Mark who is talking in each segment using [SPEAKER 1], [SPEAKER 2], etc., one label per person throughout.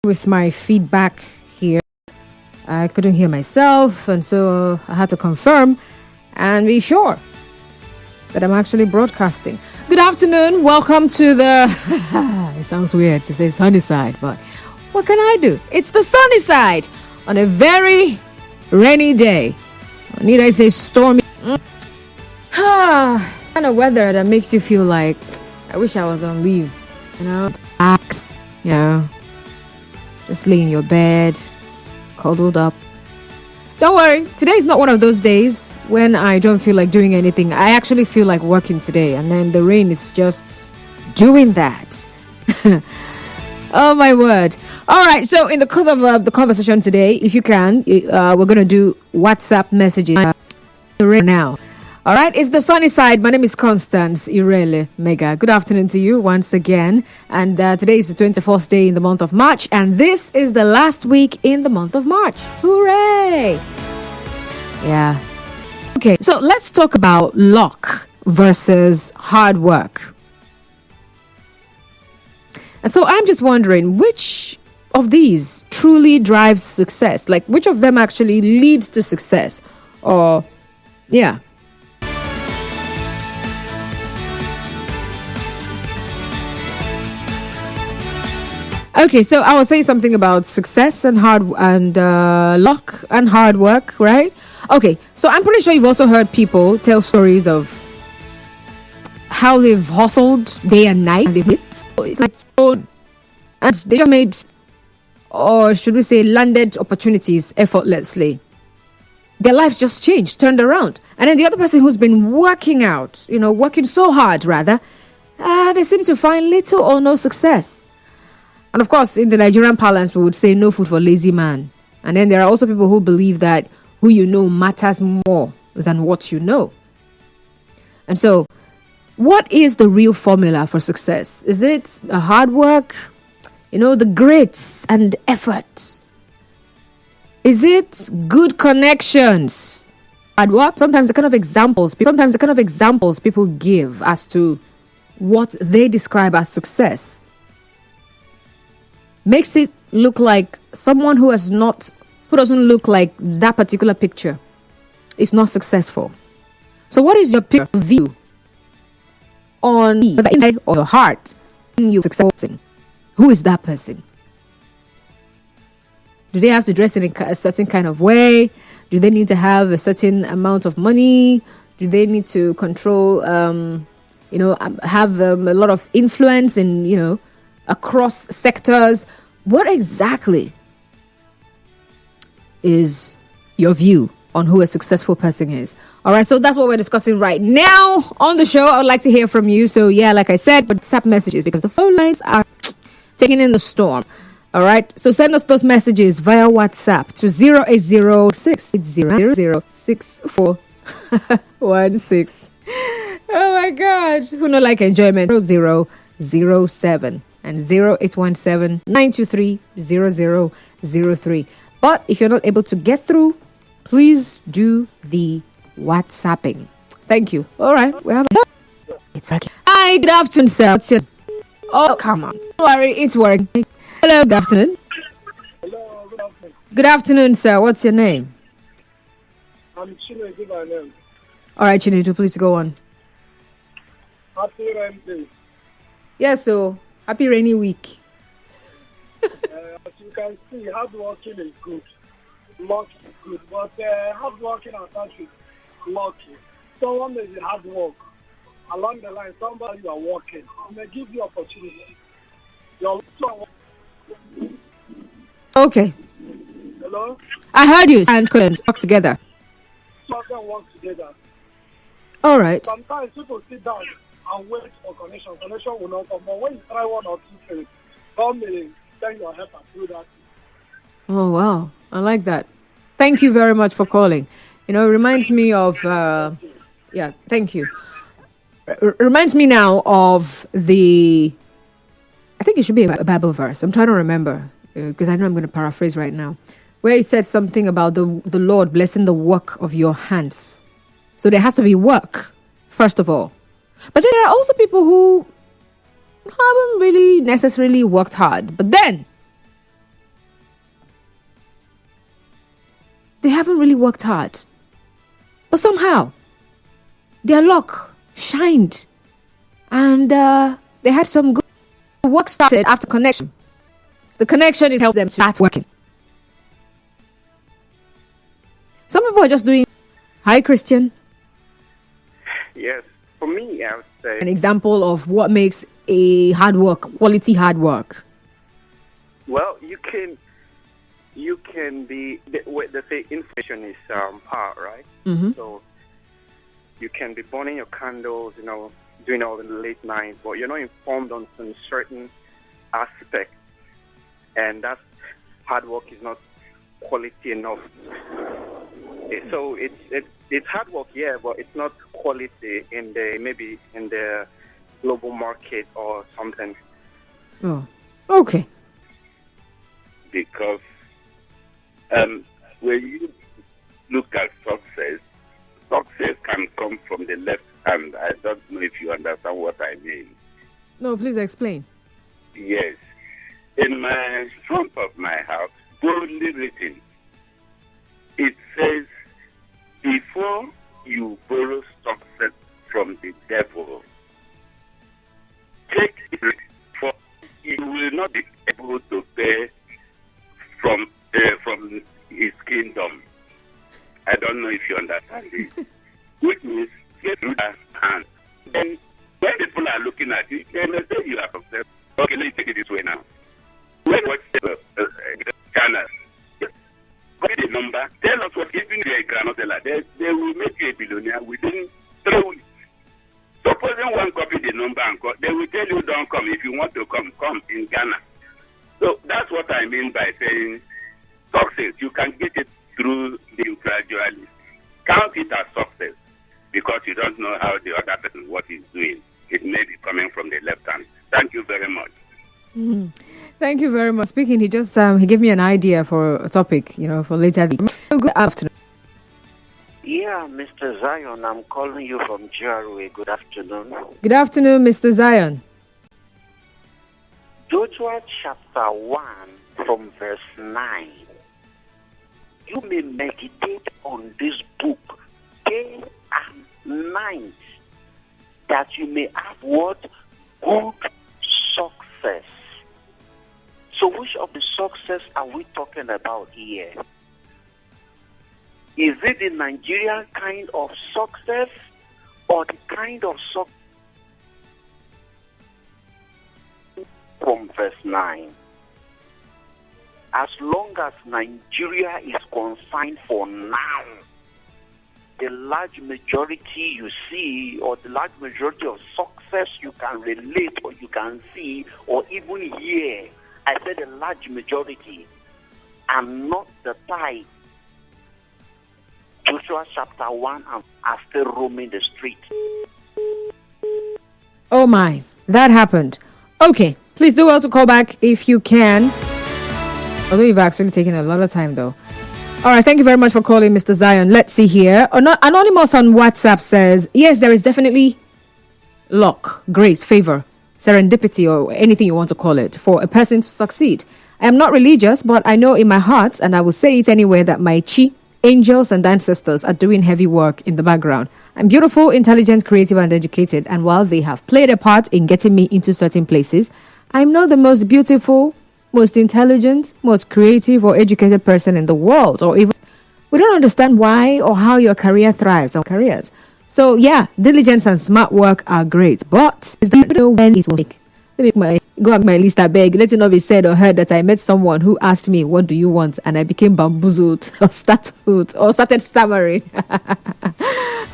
[SPEAKER 1] with my feedback here. I couldn't hear myself, and so I had to confirm and be sure that I'm actually broadcasting. Good afternoon. Welcome to the... It sounds weird to say sunny side, but what can I do? It's the sunny side on a very rainy day. Or need I say stormy? Kind of weather that makes you feel like I wish I was on leave. Relax, just lay in your bed, cuddled up. Don't worry, today is not one of those days when I don't feel like doing anything. I actually feel like working today, and then the rain is just doing that. Oh my word. All right, so in the course of the conversation today, if you can, we're going to do WhatsApp messages right now. All right, it's the sunny side. My name is Constance Irele Mega. Good afternoon to you once again. And today is the 24th day in the month of March. And this is the last week in the month of March. Hooray! Yeah. Okay, so let's talk about luck versus hard work. And so I'm just wondering, which of these truly drives success? Like, which of them actually leads to success? Or, yeah. Okay, so I was saying something about success and luck and hard work, right? Okay, so I'm pretty sure you've also heard people tell stories of how they've hustled day and night, and it's like stone, and they just made, or should we say, landed opportunities effortlessly. Their lives just changed, turned around, and then the other person who's been working so hard rather, they seem to find little or no success. And of course, in the Nigerian parlance, we would say no food for lazy man. And then there are also people who believe that who you know matters more than what you know. And so, what is the real formula for success? Is it hard work? The grit and effort? Is it good connections? Hard work? Sometimes the kind of examples people give as to what they describe as success makes it look like someone who doesn't look like that particular picture is not successful. So what is your view on the inside of your heart in you successful? Who is that person? Do they have to dress in a certain kind of way? Do they need to have a certain amount of money? Do they need to control, have a lot of influence in, across sectors? What exactly is your view on who a successful person is? All right, so that's what we're discussing right now on the show. I would like to hear from you. So yeah, like I said, but WhatsApp messages, because the phone lines are taking in the storm. All right, so send us those messages via WhatsApp to 08068006416. Oh my God, who not like enjoyment? 0007 and 0817-923-0003. But if you're not able to get through, please do the WhatsApping. Thank you. All right, we have it's okay. Hi, good afternoon, sir. Oh, come on. Don't worry, it's working. Hello, good afternoon.
[SPEAKER 2] Hello, good afternoon.
[SPEAKER 1] Good afternoon, sir. What's your name?
[SPEAKER 2] I'm Chinedu by name.
[SPEAKER 1] All right, Chinedu, please go on.
[SPEAKER 2] Happy rain day.
[SPEAKER 1] Yes, so happy rainy week.
[SPEAKER 2] As you can see, hard working is good. Luck is good. But hard working and country lucky. Someone is in hard work. Along the line, somebody you are working. And they give you opportunity. You're
[SPEAKER 1] Okay.
[SPEAKER 2] Hello?
[SPEAKER 1] I heard you and couldn't talk together.
[SPEAKER 2] Two of them work together.
[SPEAKER 1] All right.
[SPEAKER 2] Sometimes people sit down and wait for connection. Connection will not come. But when you try one or two things, God may send your help and do that.
[SPEAKER 1] Oh, wow. I like that. Thank you very much for calling. It reminds me of... thank you. Reminds me now of the... I think it should be a Bible verse. I'm trying to remember because I know I'm going to paraphrase right now. Where he said something about the Lord blessing the work of your hands. So there has to be work, first of all. But then there are also people who haven't really necessarily worked hard. But then they haven't really worked hard. But somehow, their luck shined. And they had some good work started after connection. The connection is helping them to start working. Some people are just doing, hi Christian.
[SPEAKER 3] Yes, for me, I would say
[SPEAKER 1] An example of what makes a hard work, quality hard work.
[SPEAKER 3] well, you can be. They say information is power, right?
[SPEAKER 1] Mm-hmm.
[SPEAKER 3] So you can be burning your candles, doing all the late nights, but you're not informed on some certain aspect, and that's hard work is not quality enough. So it's hard work, yeah, but it's not quality in the global market or something.
[SPEAKER 1] Oh, okay.
[SPEAKER 4] Because when you look at success can come from the left hand. I don't know if you understand what I mean.
[SPEAKER 1] No, please explain.
[SPEAKER 4] Yes. In my front of my house, boldly written, it says, before you borrow success from the devil, take it, for you will not be able to pay from his kingdom. I don't know if you understand this. Which means get through that hand. Then when people are looking at you, they may say you are successful. Okay, let's take it this way now. When you watch the channel, copy the number, tell us what, even if you're a granola, they will make you a billionaire within 3 weeks. Supposing one copy the number and call, they will tell you don't come. If you want to come in Ghana. So that's what I mean by saying success. You can get it through the gradually. Count it as success because you don't know how the other person, what he's doing. It may be coming from the left hand. Thank you very much.
[SPEAKER 1] Mm-hmm. Thank you very much. Speaking, he just he gave me an idea for a topic, for later. Good afternoon.
[SPEAKER 5] Yeah, Mr. Zion, I'm calling you from GRA. Good afternoon.
[SPEAKER 1] Good afternoon, Mr. Zion.
[SPEAKER 5] Joshua chapter 1 from verse 9. You may meditate on this book day and night, that you may have what? Good success. So which of the success are we talking about here? Is it the Nigerian kind of success or the kind of success from verse 9? As long as Nigeria is confined for now, the large majority you see, or the large majority of success you can relate or you can see or even hear, I said the large majority, and not the tithe. Joshua chapter 1 are still roaming the street.
[SPEAKER 1] Oh my, that happened. Okay, please do well to call back if you can. Although you've actually taken a lot of time though. All right, thank you very much for calling, Mr. Zion. Let's see here. Anonymous on WhatsApp says, yes, there is definitely luck, grace, favor, serendipity, or anything you want to call it, for a person to succeed. I am not religious, but I know in my heart, and I will say it anyway, that my chi, angels and ancestors are doing heavy work in the background. I'm beautiful, intelligent, creative, and educated, and while they have played a part in getting me into certain places, I'm not the most beautiful, most intelligent, most creative or educated person in the world, or even we don't understand why or how your career thrives or careers. So yeah, diligence and smart work are great, but is there no when it will take? Let me go on my list. I beg. Let it not be said or heard that I met someone who asked me, "What do you want?" and I became bamboozled or started stammering.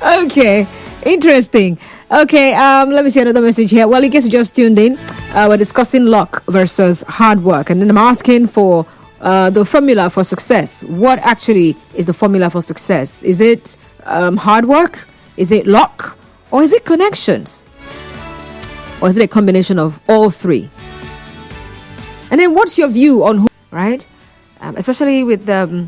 [SPEAKER 1] Okay, interesting. Okay, let me see another message here. Well, in case you just tuned in, we're discussing luck versus hard work, and then I'm asking for the formula for success. What actually is the formula for success? Is it hard work? Is it luck? Or is it connections? Or is it a combination of all three? And then what's your view on who, right? Especially with the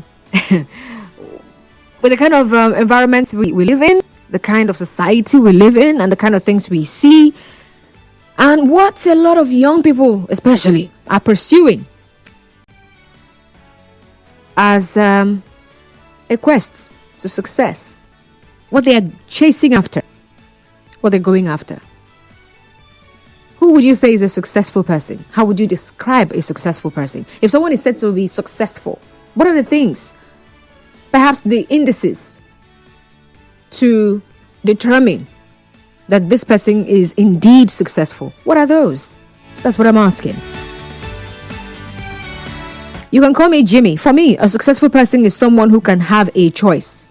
[SPEAKER 1] with the kind of environments we live in, the kind of society we live in, and the kind of things we see, and what a lot of young people especially are pursuing as a a quest to success, what they are chasing after, what they're going after. Who would you say is a successful person? How would you describe a successful person? If someone is said to be successful, what are the things, perhaps the indices to determine that this person is indeed successful? What are those? That's what I'm asking. You can call me Jimmy. For me, a successful person is someone who can have a choice.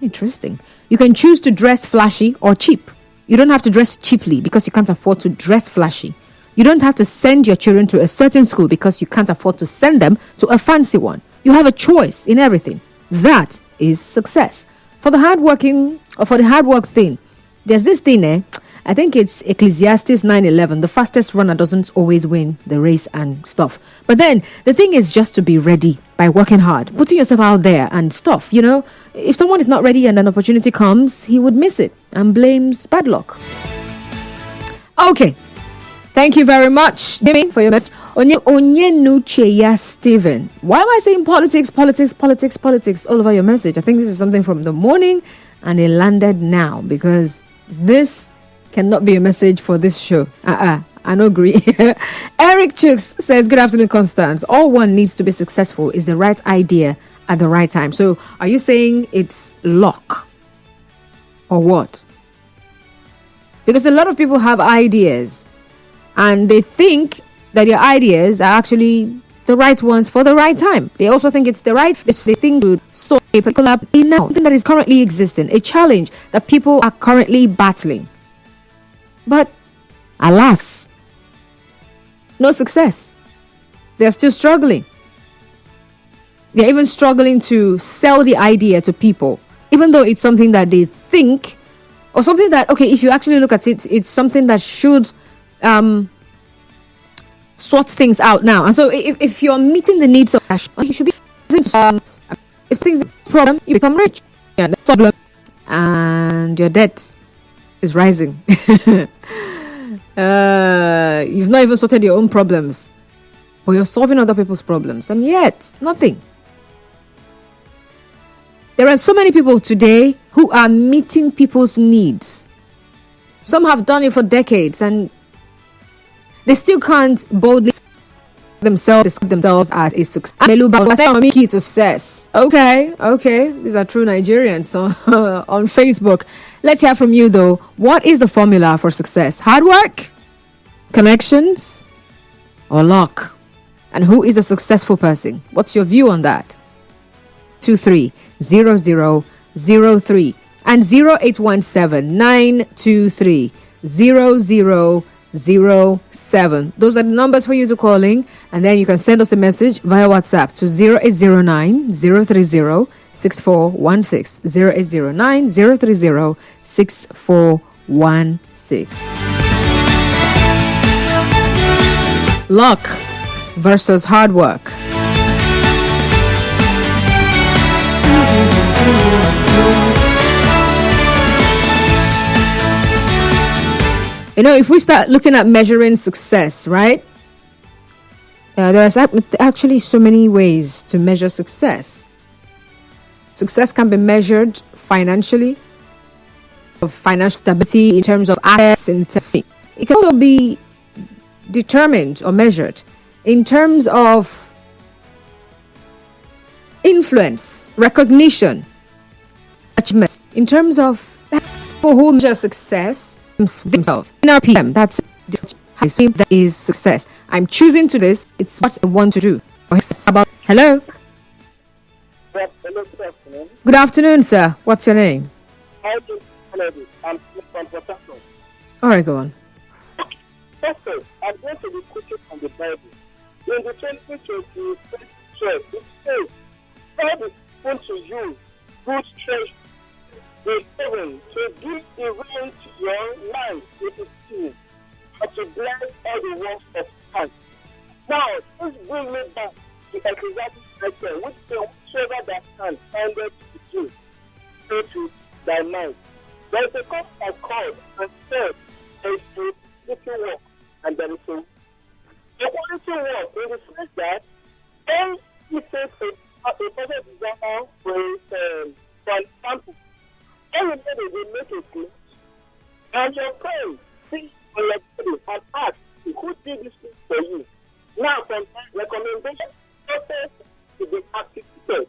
[SPEAKER 1] Interesting. You can choose to dress flashy or cheap. You don't have to dress cheaply because you can't afford to dress flashy. You don't have to send your children to a certain school because you can't afford to send them to a fancy one. You have a choice in everything. That is success. For the hard work thing, there's this thing, I think it's Ecclesiastes 9:11. The fastest runner doesn't always win the race and stuff. But then the thing is just to be ready by working hard, putting yourself out there and stuff. You know, if someone is not ready and an opportunity comes, he would miss it and blames bad luck. Okay. Thank you very much, Jimmy, for your message. Onyenucheya Steven. Why am I saying politics all over your message? I think this is something from the morning and it landed now because this cannot be a message for this show. I don't agree. Eric Chooks says, good afternoon, Constance. All one needs to be successful is the right idea at the right time. So are you saying it's luck or what? Because a lot of people have ideas and they think that their ideas are actually the right ones for the right time. They also think it's the right thing to solve a particular something that is currently existing, a challenge that people are currently battling. But alas, no success. They're still struggling. They're even struggling to sell the idea to people, even though it's something that they think, or something that, okay, if you actually look at it, it's something that should sort things out now. And so if you're meeting the needs of cash, you should be if things problem, you become rich. Yeah, that's a problem. And your debt is rising. You've not even sorted your own problems, but you're solving other people's problems, and yet nothing. There are so many people today who are meeting people's needs. Some have done it for decades, and they still can't boldly describe themselves as a success. Okay. These are true Nigerians on Facebook. Let's hear from you though. What is the formula for success? Hard work, connections, or luck? And who is a successful person? What's your view on that? 230003 and 0817-923-0007. Those are the numbers for you to call in, and then you can send us a message via WhatsApp to 0809-030-6416. 0809-030-6416. Luck versus hard work. You know, if we start looking at measuring success, right? There are actually so many ways to measure success. Success can be measured financially, of financial stability in terms of assets. It can also be determined or measured in terms of influence, recognition, achievement, in terms of people who measure success themselves. In RPM, that's I say that is success. I'm choosing to this. It's what I want to do. Hello.
[SPEAKER 2] Hello, good afternoon.
[SPEAKER 1] Good afternoon, sir. What's your name?
[SPEAKER 2] How do you do? I'm from Potatoes.
[SPEAKER 1] All right, go on.
[SPEAKER 2] Pastor, I'm going to be quoting from the Bible. In the 2020 church, it says, God is going to use good treasure in heaven to give a rain to your land with the sea, and to bless all the works of hands. Now, this brings me back to Ecclesiastes 9:10, which says, whatsoever thy hand findeth to do, do to thy mind. There is a cup of cord and said, there is a little work, and there is a quality work in the sense that when he says a a perfect example with, for example, everybody will make a claim, and your friend see on your body and ask, who did this thing for you? Now, from recommendation, process to be activated.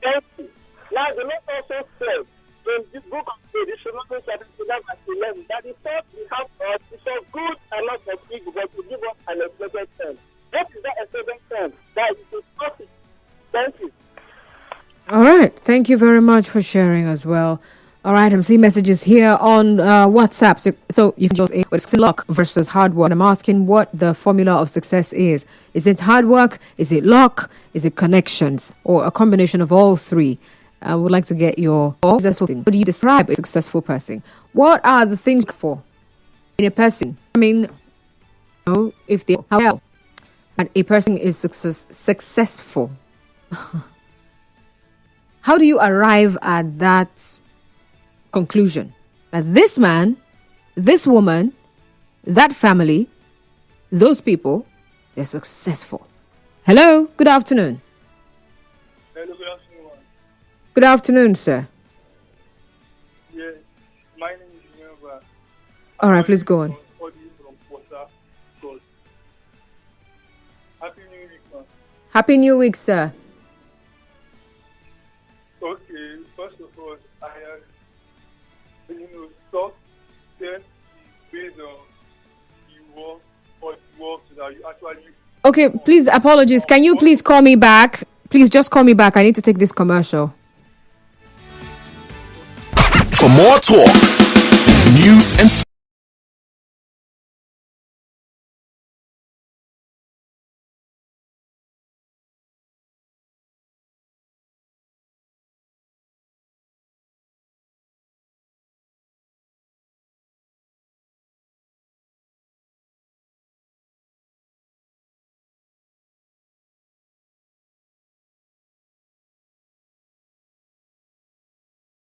[SPEAKER 2] Thank you. Now, the Lord also said in this book of Deuteronomy 17:11 that the thought we have for us is of good and not of evil, but to give us an expected end. What is that expected end? That is positive. Thank you.
[SPEAKER 1] All right. Thank you very much for sharing as well. All right. I'm seeing messages here on WhatsApp. So you can just what's luck versus hard work. I'm asking what the formula of success is. Is it hard work? Is it luck? Is it connections? Or a combination of all three? I would like to get your successful thing. How do you describe a successful person? What are the things for in a person? I mean, if they well, and a person is successful. How do you arrive at that conclusion that this man, this woman, that family, those people, they're successful? Hello, good afternoon.
[SPEAKER 2] Hello, good afternoon.
[SPEAKER 1] Good afternoon, sir.
[SPEAKER 2] Yes, my name is Remember.
[SPEAKER 1] All right, please go on.
[SPEAKER 2] Happy New Week, man.
[SPEAKER 1] Happy New Week, sir.
[SPEAKER 2] Okay, first of all, I success is based on the work that you actually.
[SPEAKER 1] Okay, please, apologies. Can you please call me back? Please just call me back. I need to take this commercial.
[SPEAKER 6] For more talk, news and